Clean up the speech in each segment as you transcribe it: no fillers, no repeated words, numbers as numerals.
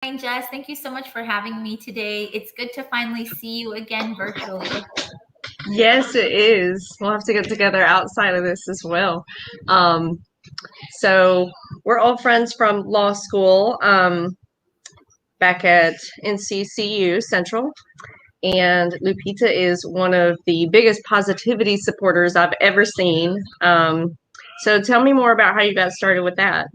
Hi, Jess. Thank you so much for having me today. It's good to finally see you again virtually. Yes, it is. We'll have to get together outside of this as well. Um, so we're all friends from law school back at NCCU Central, and Lupita is one of the biggest positivity supporters I've ever seen. So tell me more about how you got started with that.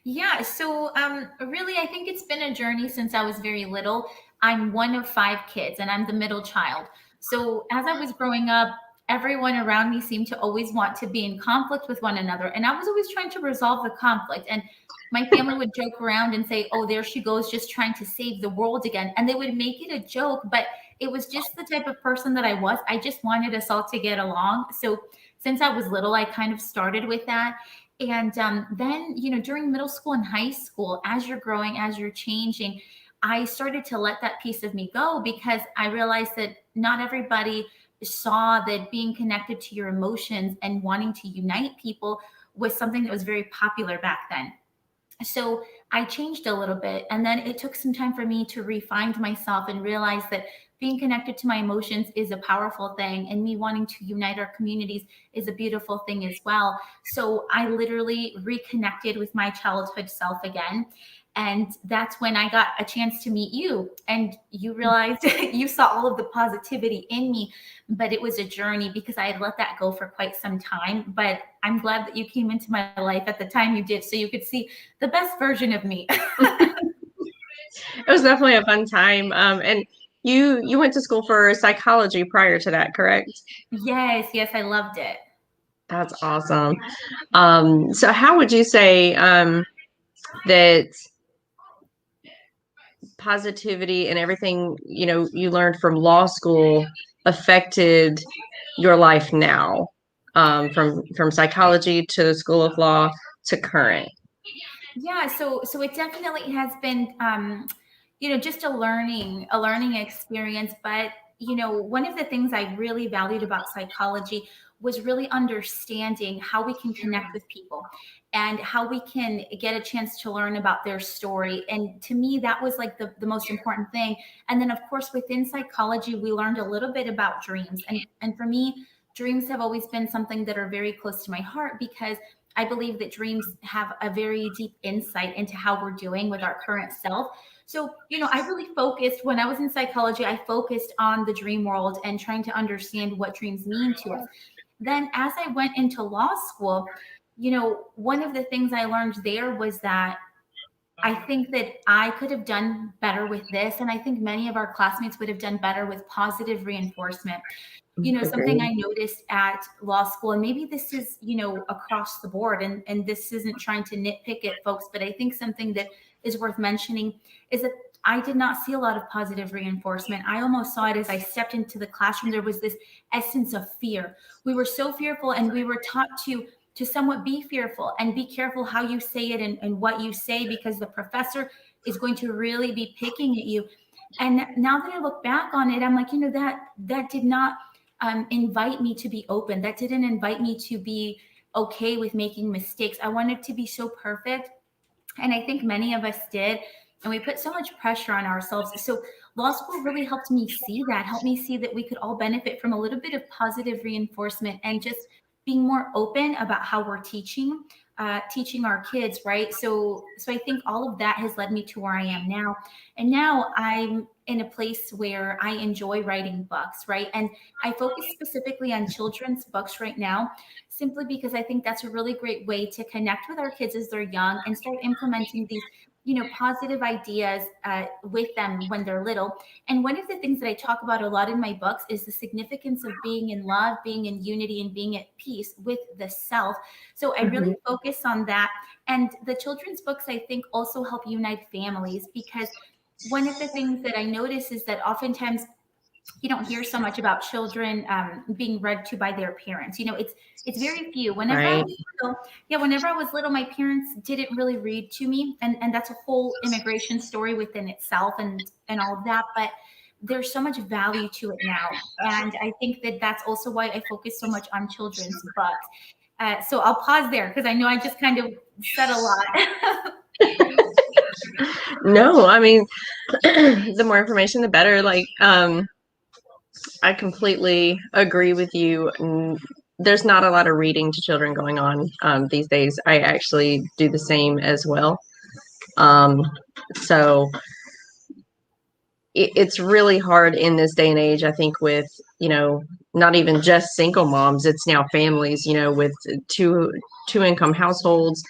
Really, I think it's been a journey since I was very little. I'm one of five kids and I'm the middle child. So, as I was growing up, everyone around me seemed to always want to be in conflict with one another. And I was always trying to resolve the conflict. And my family would joke around and say, "Oh, there she goes, just trying to save the world again." And they would make it a joke, but it was just the type of person that I was. I just wanted us all to get along. So, since I was little, I kind of started with that. And then, during middle school and high school, as you're growing, as you're changing, I started to let that piece of me go because I realized that not everybody saw that being connected to your emotions and wanting to unite people was something that was very popular back then. So I changed a little bit. And then it took some time for me to refine myself and realize that being connected to my emotions is a powerful thing. And me wanting to unite our communities is a beautiful thing as well. So I literally reconnected with my childhood self again. And that's when I got a chance to meet you. And you realized you saw all of the positivity in me, but it was a journey because I had let that go for quite some time. But I'm glad that you came into my life at the time you did so you could see the best version of me. It was definitely a fun time. And you went to school for psychology prior to that, correct? Yes, yes, I loved it. That's awesome. So how would you say that positivity and everything, you learned from law school affected your life now, from psychology to the School of Law to current? So it definitely has been just a learning experience. But one of the things I really valued about psychology was really understanding how we can connect with people and how we can get a chance to learn about their story. And to me, that was like the most important thing. And then of course within psychology, we learned a little bit about dreams. And for me, dreams have always been something that are very close to my heart because I believe that dreams have a very deep insight into how we're doing with our current self. So, I really focused when I was in psychology, I focused on the dream world and trying to understand what dreams mean to us. Then, as I went into law school, one of the things I learned there was that I think that I could have done better with this. And I think many of our classmates would have done better with positive reinforcement. Something Agreed. I noticed at law school, and maybe this is, across the board, and this isn't trying to nitpick at folks, but I think something that is worth mentioning is that I did not see a lot of positive reinforcement. I almost saw it as I stepped into the classroom. There was this essence of fear. We were so fearful, and we were taught to somewhat be fearful and be careful how you say it and what you say because the professor is going to really be picking at you. And now that I look back on it, I'm like, that did not invite me to be open. That didn't invite me to be okay with making mistakes. I wanted to be so perfect. And I think many of us did. And we put so much pressure on ourselves. So law school really helped me see that, helped me see that we could all benefit from a little bit of positive reinforcement and just being more open about how we're teaching our kids, right? So I think all of that has led me to where I am now. And now I'm in a place where I enjoy writing books, right? And I focus specifically on children's books right now, simply because I think that's a really great way to connect with our kids as they're young and start implementing these, positive ideas with them when they're little. And one of the things that I talk about a lot in my books is the significance of being in love, being in unity, and being at peace with the self. So I really Mhm. focus on that. And the children's books, I think, also help unite families because one of the things that I notice is that oftentimes you don't hear so much about children being read to by their parents. It's very few. Whenever I Right. was little, yeah, whenever I was little, my parents didn't really read to me, and that's a whole immigration story within itself, and all of that. But there's so much value to it now, and I think that that's also why I focus so much on children's books. So I'll pause there because I know I just kind of said a lot. No, I mean, the more information, the better. Like, I completely agree with you. There's not a lot of reading to children going on these days. I actually do the same as well. Um, so it's really hard in this day and age, I think, with, not even just single moms, it's now families, with two income households.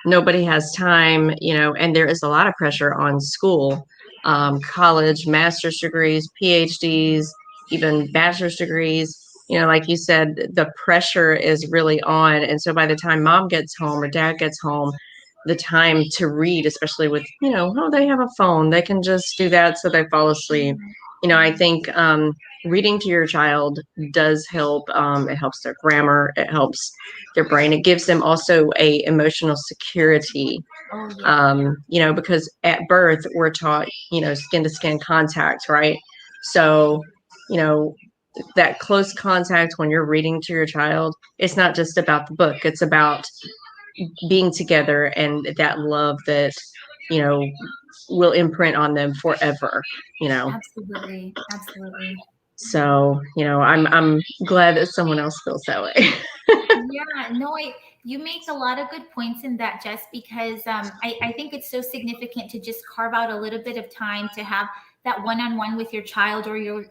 Nobody has time, and there is a lot of pressure on school, college, master's degrees, PhDs, even bachelor's degrees. Like you said, the pressure is really on. And so by the time mom gets home or dad gets home, the time to read, especially with, oh, they have a phone, they can just do that so they fall asleep. I think reading to your child does help. It helps their grammar, it helps their brain, it gives them also a emotional security. Oh yeah. Because at birth we're taught, skin to skin contact, right? So, that close contact when you're reading to your child, it's not just about the book, it's about being together and that love that, you know, will imprint on them forever. Absolutely. Absolutely. So, I'm glad that someone else feels that way. Yeah, no, you make a lot of good points in that, Jess, because I think it's so significant to just carve out a little bit of time to have that one-on-one with your child or your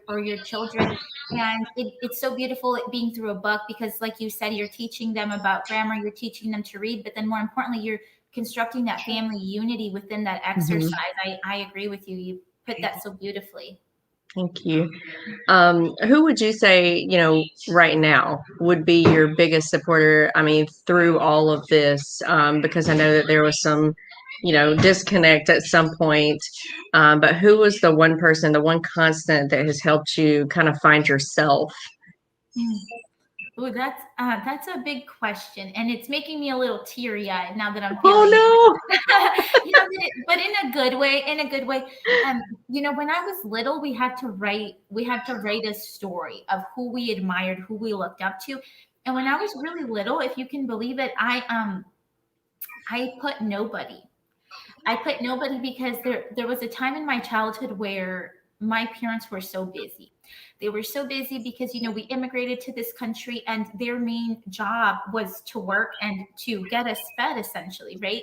children. And it's so beautiful it being through a book because, like you said, you're teaching them about grammar, you're teaching them to read, but then more importantly, you're constructing that family unity within that exercise. Mhm. I agree with you. You put that so beautifully. Thank you. Who would you say, right now would be your biggest supporter? I mean, through all of this, because I know that there was some, disconnect at some point. But who was the one person, the one constant that has helped you kind of find yourself? Oh, that's a big question, and it's making me a little teary-eyed now that I'm feeling Oh but in a good way, in a good way. When I was little, we had to write a story of who we admired, who we looked up to. And when I was really little, if you can believe it, I put nobody. I put nobody because there was a time in my childhood where my parents were so busy. They were so busy because we immigrated to this country and their main job was to work and to get us fed essentially, right?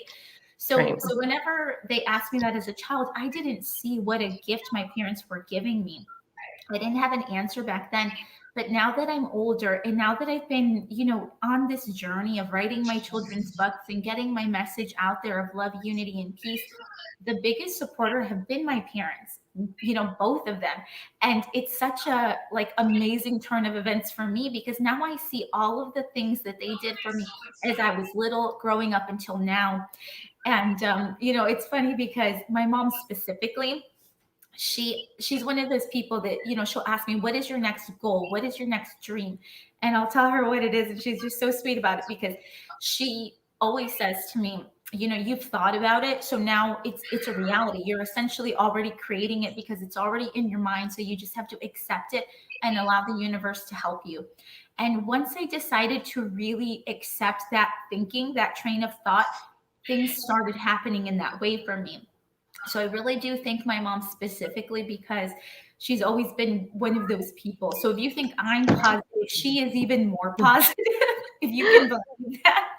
no. So whenever they asked me that as a child, I didn't see what a gift my parents were giving me. I didn't have an answer back then. But now that I'm older and now that I've been, on this journey of writing my children's books and getting my message out there of love, unity, and peace, the biggest supporter have been my parents, both of them. And it's such a amazing turn of events for me because now I see all of the things that they did for me as I was little growing up until now. And it's funny because my mom specifically, she's one of those people that she'll ask me, what is your next goal, what is your next dream, and I'll tell her what it is, and she's just so sweet about it because she always says to me, you've thought about it, so now it's a reality. You're essentially already creating it because it's already in your mind, so you just have to accept it and allow the universe to help you. And once I decided to really accept that thinking, that train of thought, things started happening in that way for me. So I really do thank my mom specifically because she's always been one of those people. So if you think I'm positive, she is even more positive, if you can believe that.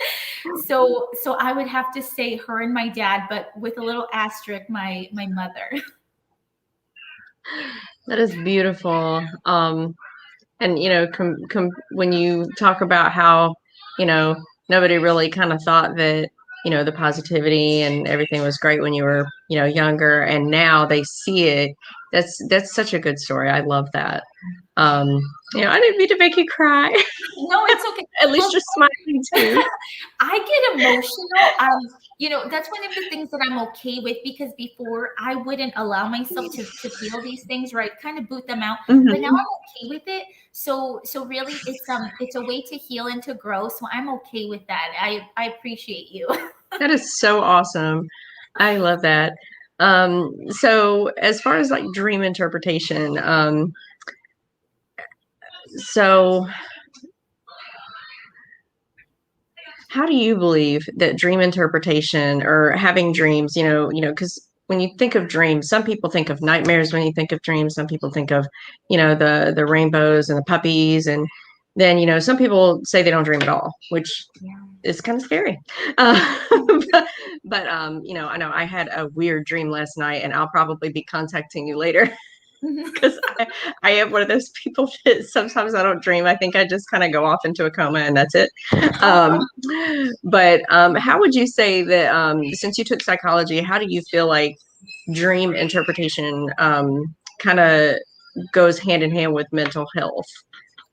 So I would have to say her and my dad, but with a little asterisk, my mother. That is beautiful. And when you talk about how, you know, nobody really kind of thought that, the positivity and everything was great when you were, younger, and now they see it. That's such a good story. I love that. Um, I didn't mean to make you cry. No, it's okay. At least Well, you're smiling too. I get emotional. That's one of the things that I'm okay with because before I wouldn't allow myself to feel these things, right? Kind of boot them out. But now Mhm. I'm okay with it. So really it's a way to heal and to grow. So I'm okay with that. I appreciate you. That is so awesome. I love that. So as far as like dream interpretation, so how do you believe that dream interpretation or having dreams, because when you think of dreams, some people think of nightmares when you think of dreams. Some people think of, the rainbows and the puppies, and then some people say they don't dream at all, which Yeah. is kind of scary. Uh, but I know I had a weird dream last night, and I'll probably be contacting you later because I am one of those people that sometimes I don't dream. I think I just kind of go off into a coma and that's it. Um, Oh, but how would you say that since you took psychology, how do you feel like dream interpretation kind of goes hand in hand with mental health,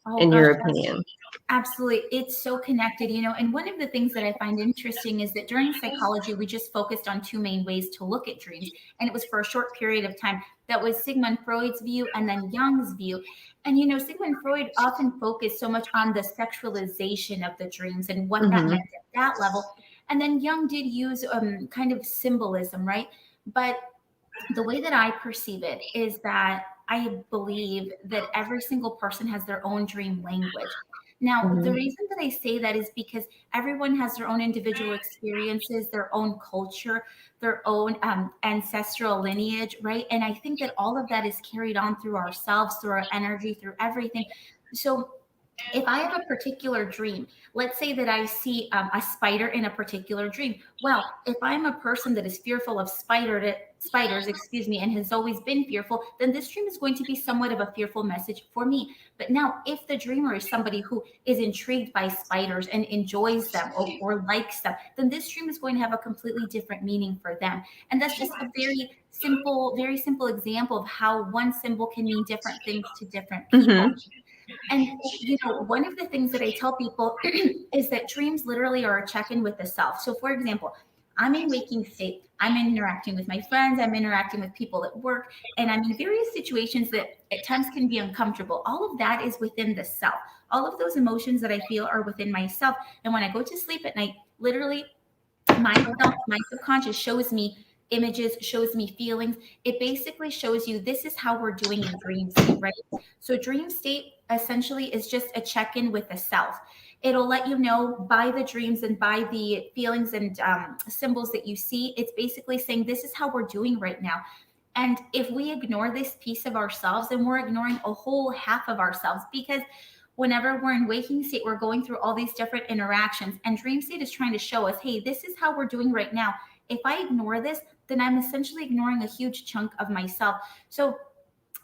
oh in gosh. your opinion? Absolutely. It's so connected, and one of the things that I find interesting is that during psychology, we just focused on two main ways to look at dreams. And it was for a short period of time. That was Sigmund Freud's view and then Jung's view. And, Sigmund Freud often focused so much on the sexualization of the dreams and what that Mm-hmm. meant at that level. And then Jung did use kind of symbolism, right? But the way that I perceive it is that I believe that every single person has their own dream language. Now, the Mm-hmm. reason that I say that is because everyone has their own individual experiences, their own culture, their own ancestral lineage, right? And I think that all of that is carried on through ourselves, through our energy, through everything. So, if I have a particular dream, let's say that I see a spider in a particular dream. Well, if I'm a person that is fearful of spiders, excuse me, and has always been fearful, then this dream is going to be somewhat of a fearful message for me. But now, if the dreamer is somebody who is intrigued by spiders and enjoys them or likes them, then this dream is going to have a completely different meaning for them. And that's just a very simple example of how one symbol can mean different things to different Mm-hmm. people. And one of the things that I tell people is that dreams literally are a check-in with the self. So for example, I'm in waking state. I'm interacting with my friends, I'm interacting with people at work, and I'm in various situations that at times can be uncomfortable. All of that is within the self. All of those emotions that I feel are within myself. And when I go to sleep at night, literally myself, my subconscious shows me images, shows me feelings. It basically shows you this is how we're doing in dream state, right? So dream state essentially is just a check-in with the self. It'll let you know by the dreams and by the feelings and symbols that you see. It's basically saying this is how we're doing right now. And if we ignore this piece of ourselves, then we're ignoring a whole half of ourselves, because whenever we're in waking state, we're going through all these different interactions. And dream state is trying to show us, hey, this is how we're doing right now. If I ignore this, then I'm essentially ignoring a huge chunk of myself. So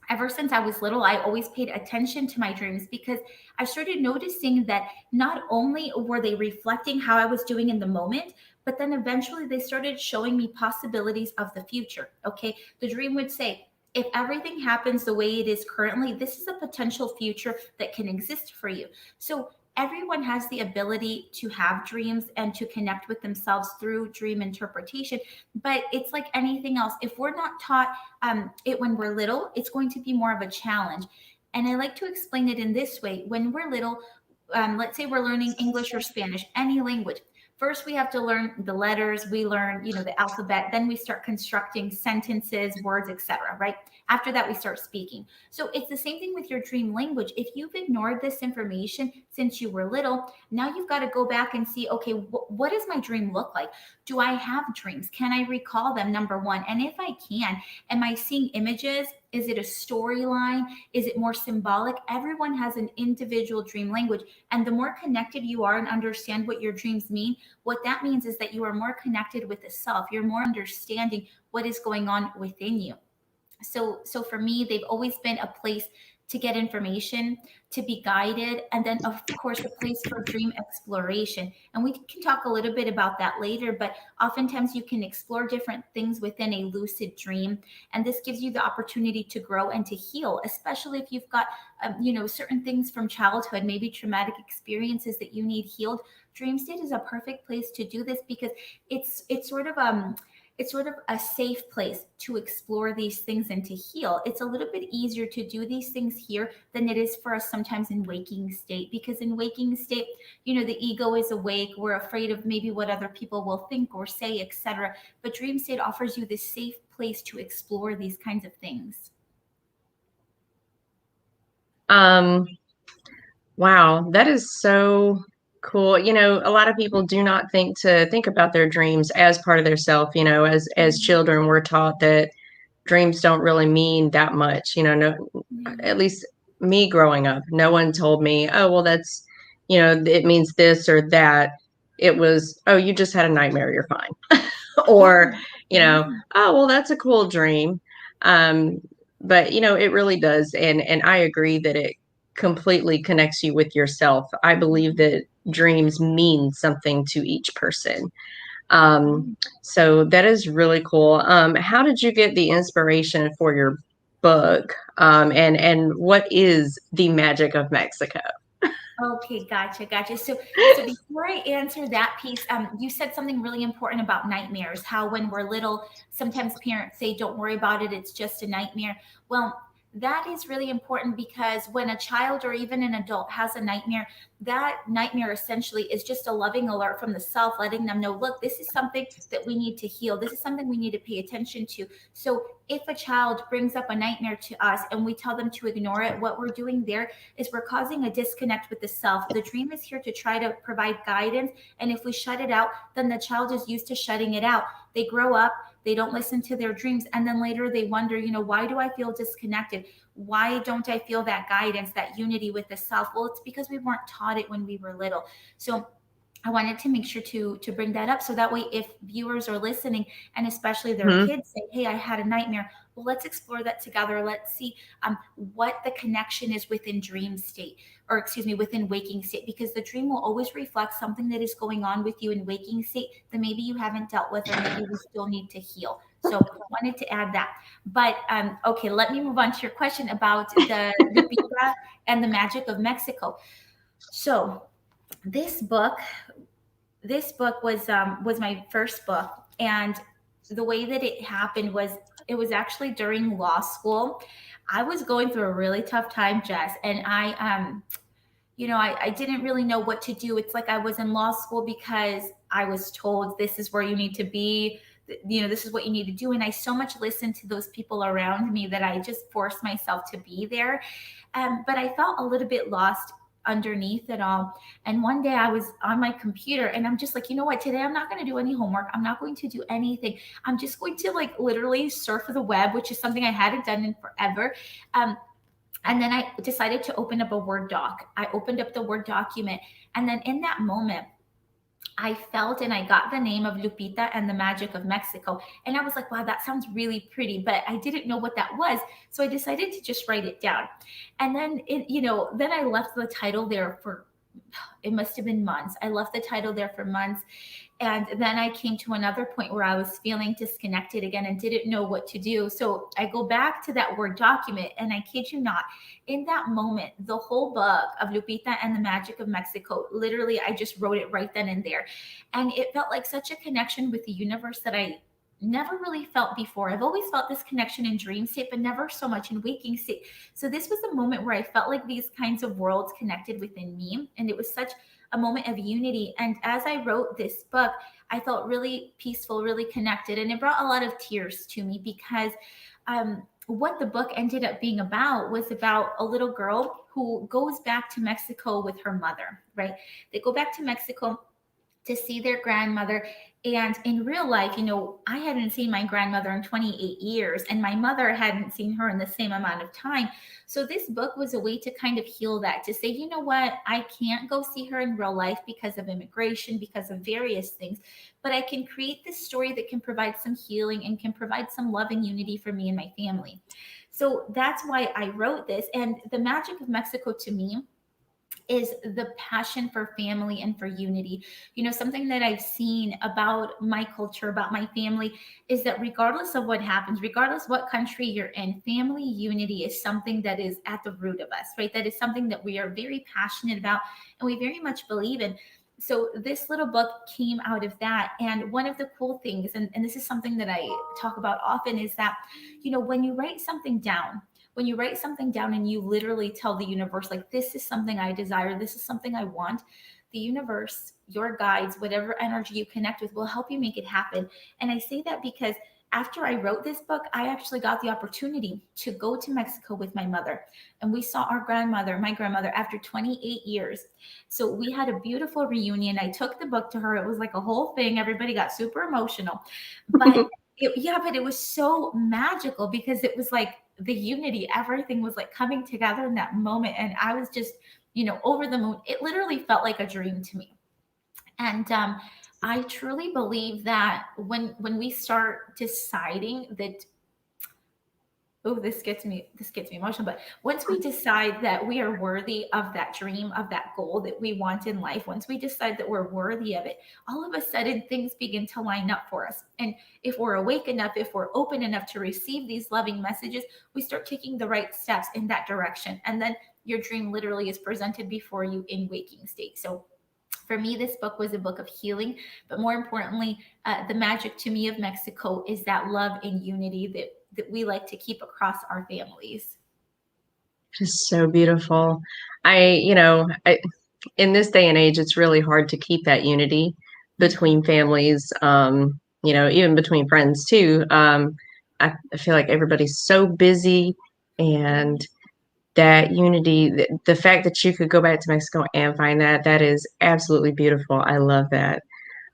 ever since I was little, I always paid attention to my dreams because I started noticing that not only were they reflecting how I was doing in the moment, but then eventually they started showing me possibilities of the future. Okay. The dream would say, if everything happens the way it is currently, this is a potential future that can exist for you. So everyone has the ability to have dreams and to connect with themselves through dream interpretation. But it's like anything else. If we're not taught it when we're little, it's going to be more of a challenge. And I like to explain it in this way. When we're little, let's say we're learning English or Spanish, any language. First, we have to learn the letters. We learn, the alphabet. Then we start constructing sentences, words, etc. Right? After that, we start speaking. So it's the same thing with your dream language. If you've ignored this information since you were little, now you've got to go back and see, okay, what does my dream look like? Do I have dreams? Can I recall them? Number one. And if I can, am I seeing images? Is it a storyline? Is it more symbolic? Everyone has an individual dream language. And the more connected you are and understand what your dreams mean, what that means is that you are more connected with the self. You're more understanding what is going on within you. So for me, they've always been a place to get information, to be guided, and then of course a place for dream exploration. And we can talk a little bit about that later, but oftentimes you can explore different things within a lucid dream, and this gives you the opportunity to grow and to heal, especially if you've got certain things from childhood, maybe traumatic experiences that you need healed. Dream state is a perfect place to do this because it's sort of a safe place to explore these things and to heal. It's a little bit easier to do these things here than it is for us sometimes in waking state, because in waking state, the ego is awake. We're afraid of maybe what other people will think or say, etc. But dream state offers you this safe place to explore these kinds of things. Um, wow, that is so cool. You know, a lot of people do not think about their dreams as part of their self. You know, as children, we're taught that dreams don't really mean that much. You know, no, Yeah. at least me growing up, no one told me, oh, well, that's, you know, it means this or that. It was, oh, you just had a nightmare, you're fine. Yeah. Or, you know, Yeah. oh, well, that's a cool dream. Um, but you know, it really does. And I agree that it completely connects you with yourself. I believe that dreams mean something to each person. Um, so that is really cool. How did you get the inspiration for your book? And what is the magic of Mexico? Okay, gotcha. So before I answer that piece, you said something really important about nightmares. How when we're little, sometimes parents say, "Don't worry about it; it's just a nightmare." Well, that is really important because when a child or even an adult has a nightmare, that nightmare essentially is just a loving alert from the self, letting them know, "Look, this is something that we need to heal. This is something we need to pay attention to." So if a child brings up a nightmare to us and we tell them to ignore it, what we're doing there is we're causing a disconnect with the self. The dream is here to try to provide guidance. And if we shut it out, then the child is used to shutting it out. They grow up, they don't listen to their dreams. And then later they wonder, why do I feel disconnected? Why don't I feel that guidance, that unity with the self? Well, it's because we weren't taught it when we were little. So I wanted to make sure to bring that up so that way if viewers are listening and especially their Hmm. kids say, "Hey, I had a nightmare." Well, let's explore that together. Let's see what the connection is within dream state, or excuse me, within waking state, because the dream will always reflect something that is going on with you in waking state that maybe you haven't dealt with or maybe we still need to heal. So wanted to add that. But okay, let me move on to your question about the Lupita and the magic of Mexico. So this book was my first book, and the way that it happened was it was actually during law school. I was going through a really tough time, Jess, and I didn't really know what to do. It's like I was in law school because I was told this is where you need to be, this is what you need to do, and I so much listened to those people around me that I just forced myself to be there. But I felt a little bit lost underneath it all. And one day I was on my computer and I'm just like, you know what, today I'm not going to do any homework. I'm not going to do anything. I'm just going to like literally surf the web, which is something I hadn't done in forever. Um, and then I decided to open up a Word doc. I opened up the Word document. And then in that moment, I felt and I got the name of Lupita and the Magic of Mexico. And I was like, wow, that sounds really pretty, but I didn't know what that was. So I decided to just write it down. And then, then I left the title there for, it must have been months. I left the title there for months. And then I came to another point where I was feeling disconnected again and didn't know what to do. So I go back to that Word document, and I kid you not, in that moment, the whole book of Lupita and the Magic of Mexico, literally, I just wrote it right then and there. And it felt like such a connection with the universe that I never really felt before. I've always felt this connection in dream state, but never so much in waking state. So this was a moment where I felt like these kinds of worlds connected within me. And it was such a moment of unity. And as I wrote this book, I felt really peaceful, really connected. And it brought a lot of tears to me because what the book ended up being about was about a little girl who goes back to Mexico with her mother, right? They go back to Mexico to see their grandmother. And in real life, I hadn't seen my grandmother in 28 years, and my mother hadn't seen her in the same amount of time. So this book was a way to kind of heal that, to say, you know what, I can't go see her in real life because of immigration, because of various things, but I can create this story that can provide some healing and can provide some love and unity for me and my family. So that's why I wrote this. And the magic of Mexico to me is the passion for family and for unity. Something that I've seen about my culture, about my family, is that regardless of what happens, regardless what country you're in, family unity is something that is at the root of us, right? That is something that we are very passionate about and we very much believe in. So this little book came out of that. And one of the cool things, and this is something that I talk about often, is that, when you write something down, and you literally tell the universe, like, this is something I desire, this is something I want, the universe, your guides, whatever energy you connect with, will help you make it happen. And I say that because after I wrote this book, I actually got the opportunity to go to Mexico with my mother. And we saw our grandmother, my grandmother, after 28 years. So we had a beautiful reunion. I took the book to her. It was like a whole thing. Everybody got super emotional. But but it was so magical because it was like the unity, everything was like coming together in that moment. And I was just, over the moon. It literally felt like a dream to me. And I truly believe that when we start deciding that, oh, this gets me emotional, but once we decide that we are worthy of that dream, of that goal that we want in life, once we decide that we're worthy of it, all of a sudden things begin to line up for us. And if we're awake enough, if we're open enough to receive these loving messages, we start taking the right steps in that direction. And then your dream literally is presented before you in waking state. So for me, this book was a book of healing, but more importantly, the magic to me of Mexico is that love and unity that we like to keep across our families. Just so beautiful. In this day and age, it's really hard to keep that unity between families, even between friends too. I feel like everybody's so busy, and that unity, the fact that you could go back to Mexico and find that is absolutely beautiful. I love that.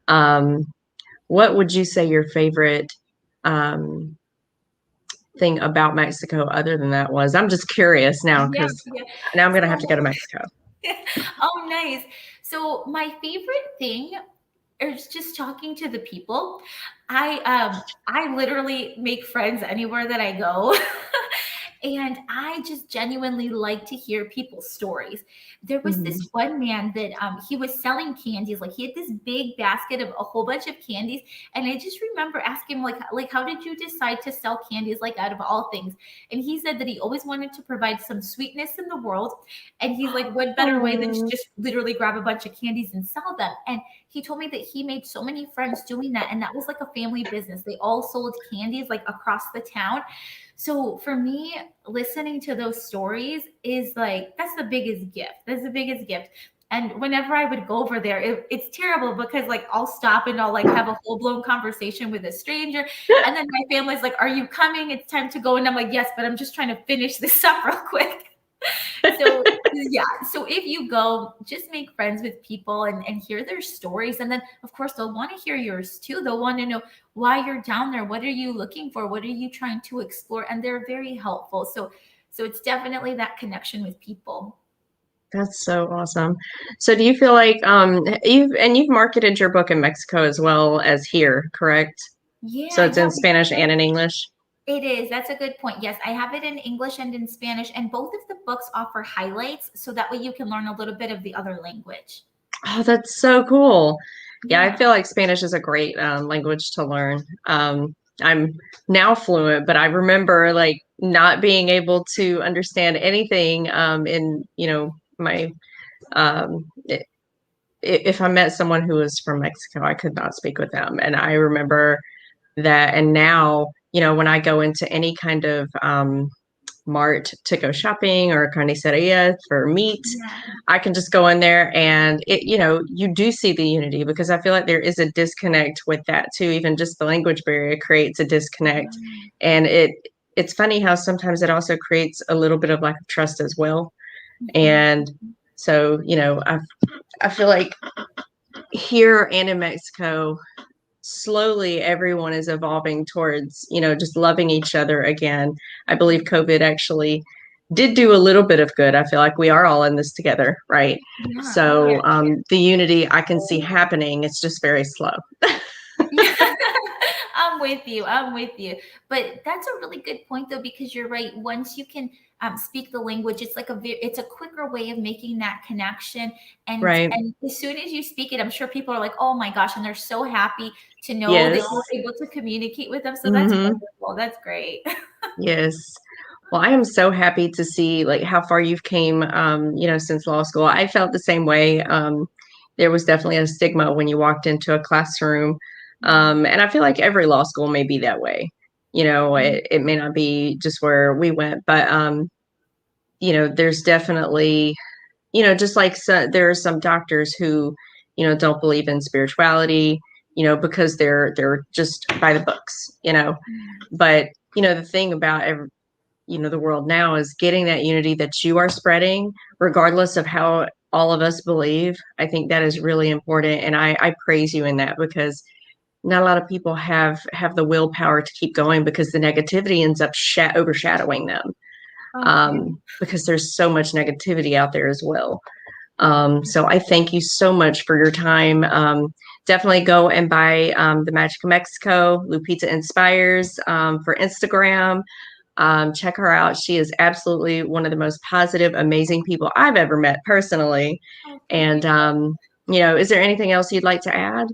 Um, what would you say your favorite um, thing about Mexico other than that was? I'm just curious now Yeah, because yeah. now I'm going to have to go to So, Mexico. oh, nice. So my favorite thing is just talking to the people. I literally make friends anywhere that I go. And I just genuinely like to hear people's stories. There was this Mhm. one man that he was selling candies. Like he had this big basket of a whole bunch of candies, and I just remember asking him, like how did you decide to sell candies, like out of all things? And he said that he always wanted to provide some sweetness in the world, and he's like, what better way than to Oh, just literally grab a bunch of candies and sell them? And he told me that he made so many friends doing that, and that was like a family business. They all sold candies like across the town. So for me, listening to those stories is like, that's the biggest gift. That's the biggest gift. And whenever I would go over there, it's terrible because like I'll stop and I'll like have a full blown conversation with a stranger. And then my family's like, are you coming? It's time to go. And I'm like, yes, but I'm just trying to finish this up real quick. So yeah, so if you go, just make friends with people and hear their stories. And then of course they'll want to hear yours too. They'll want to know why you're down there. What are you looking for? What are you trying to explore? And they're very helpful. So it's definitely that connection with people. that's so awesome. So do you feel like you've marketed your book in Mexico as well as here, correct? So Yeah, it's yeah, in Spanish and in English? it is. That's a good point. Yes, I have it in English and in Spanish, and both of the books offer highlights so that way you can learn a little bit of the other language. Oh, that's so cool. Yeah, I Yeah. feel like Spanish is a great language to learn. I'm now fluent, but I remember like not being able to understand anything in, my if I met someone who was from Mexico, I could not speak with them. And I remember that. And now, when I go into any kind of mart to go shopping or carniceria for meat, Yeah. I can just go in there and you do see the unity because I feel like there is a disconnect with that too. Even just the language barrier creates a disconnect. And it's funny how sometimes it also creates a little bit of lack of trust as well. Mhm. And so, I feel like here and in Mexico, slowly everyone is evolving towards, just loving each other again. I believe COVID actually did do a little bit of good. I feel like we are all in this together, right? Yeah. Oh, yeah. So the unity I can see happening. It's just very slow. Yeah. I'm with you. I'm with you. But that's a really good point, though, because you're right. Once you can speak the language, it's like it's a quicker way of making that connection. Right. And as soon as you speak it, I'm sure people are like, "Oh my gosh!" and they're so happy to know that Yes. you're able to communicate with them. So that's Hmm. wonderful. That's great. Yes. Well, I am so happy to see like how far you've came, since law school. I felt the same way. There was definitely a stigma when you walked into a classroom. And I feel like every law school may be that way. It may not be just where we went, but, there's definitely, just like there are some doctors who, don't believe in spirituality. because they're just by the books, but the thing about the world now is getting that unity that you are spreading, regardless of how all of us believe. I think that is really important. And I praise you in that, because not a lot of people have the willpower to keep going, because the negativity ends up overshadowing them, because there's so much negativity out there as well. So I thank you so much for your time. Definitely go and buy the Magic of Mexico, Lupita Inspires, for Instagram. Check her out. She is absolutely one of the most positive, amazing people I've ever met personally. And, is there anything else you'd like to add?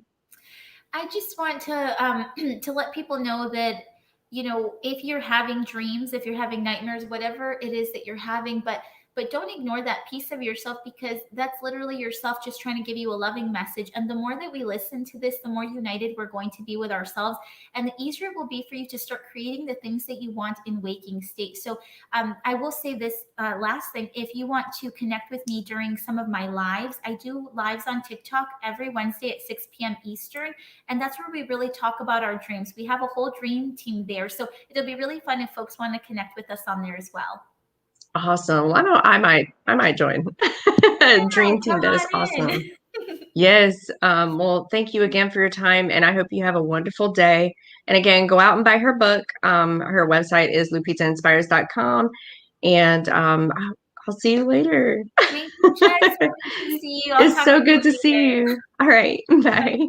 I just want to to let people know that, if you're having dreams, if you're having nightmares, whatever it is that you're having, but don't ignore that piece of yourself, because that's literally yourself just trying to give you a loving message. And the more that we listen to this, the more united we're going to be with ourselves, and the easier it will be for you to start creating the things that you want in waking state. So I will say this last thing: if you want to connect with me during some of my lives, I do lives on TikTok every Wednesday at 6 p.m. Eastern, and that's where we really talk about our dreams. We have a whole dream team there, so it'll be really fun if folks want to connect with us on there as well. Awesome. Well, I might join. Yeah, Dream team. come That is on awesome. in. Yes. Well, thank you again for your time, and I hope you have a wonderful day. And again, go out and buy her book. Her website is lupitainspires.com. And I'll see you later. Thank you, Jess. So good to see you. I'll It's talk so to you good to see later. you. All right. Bye.